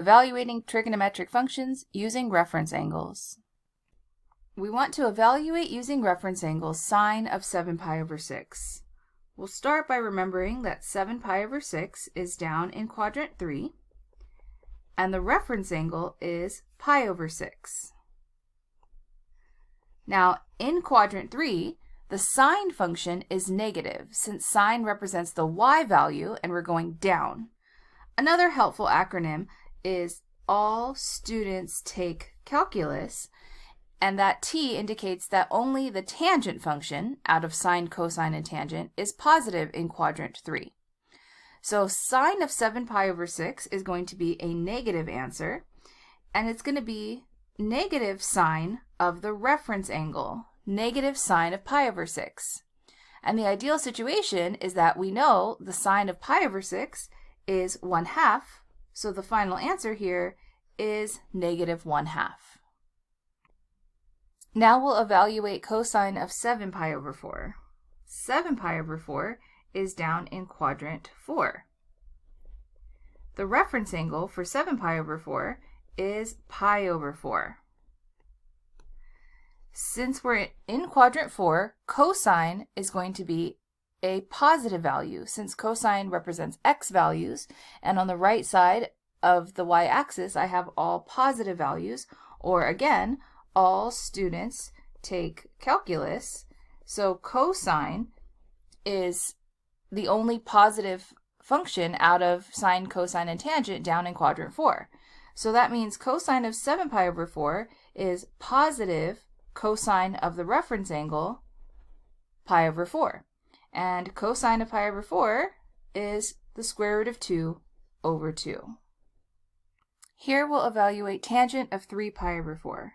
evaluating trigonometric functions using reference angles. We want to evaluate using reference angles sine of 7 pi over 6. We'll start by remembering that 7 pi over 6 is down in quadrant 3, and the reference angle is pi over 6. Now, in quadrant 3, the sine function is negative since sine represents the y value and we're going down. Another helpful acronym is all students take calculus, and that T indicates that only the tangent function out of sine, cosine, and tangent is positive in quadrant 3. So sine of 7 pi over 6 is going to be a negative answer, and it's going to be negative sine of the reference angle, negative sine of pi over 6. And the ideal situation is that we know the sine of pi over 6 is 1/2, so the final answer here is negative 1/2. Now we'll evaluate cosine of 7 pi over 4. 7 pi over 4 is down in quadrant 4. The reference angle for 7 pi over 4 is pi over 4. Since we're in quadrant 4, cosine is going to be a positive value since cosine represents x values, and on the right side of the y-axis I have all positive values, or again, all students take calculus, so cosine is the only positive function out of sine, cosine, and tangent down in quadrant 4. So that means cosine of 7 pi over 4 is positive cosine of the reference angle pi over 4. And cosine of pi over 4 is the square root of 2 over 2. Here we'll evaluate tangent of 3 pi over 4.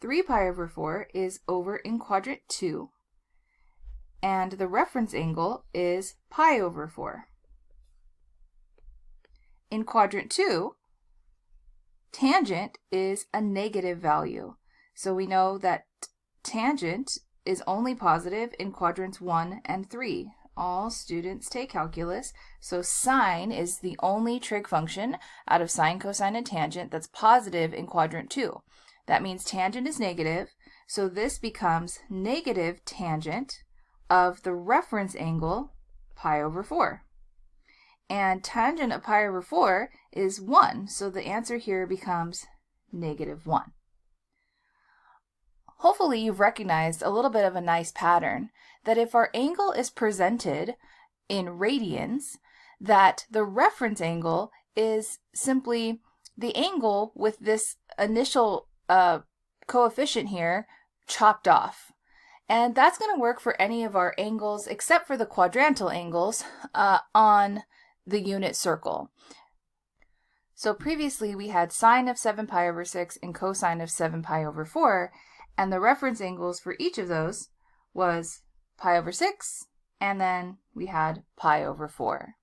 3 pi over 4 is over in quadrant 2, and the reference angle is pi over 4. In quadrant 2, tangent is a negative value, so we know that tangent is only positive in quadrants 1 and 3. All students take calculus, so sine is the only trig function out of sine, cosine, and tangent that's positive in quadrant 2. That means tangent is negative, so this becomes negative tangent of the reference angle pi over 4. And tangent of pi over 4 is 1, so the answer here becomes negative 1. Hopefully you've recognized a little bit of a nice pattern, that if our angle is presented in radians, that the reference angle is simply the angle with this initial coefficient here chopped off. And that's going to work for any of our angles except for the quadrantal angles on the unit circle. So previously we had sine of 7 pi over 6 and cosine of 7 pi over 4, and the reference angles for each of those was pi over 6, and then we had pi over 4.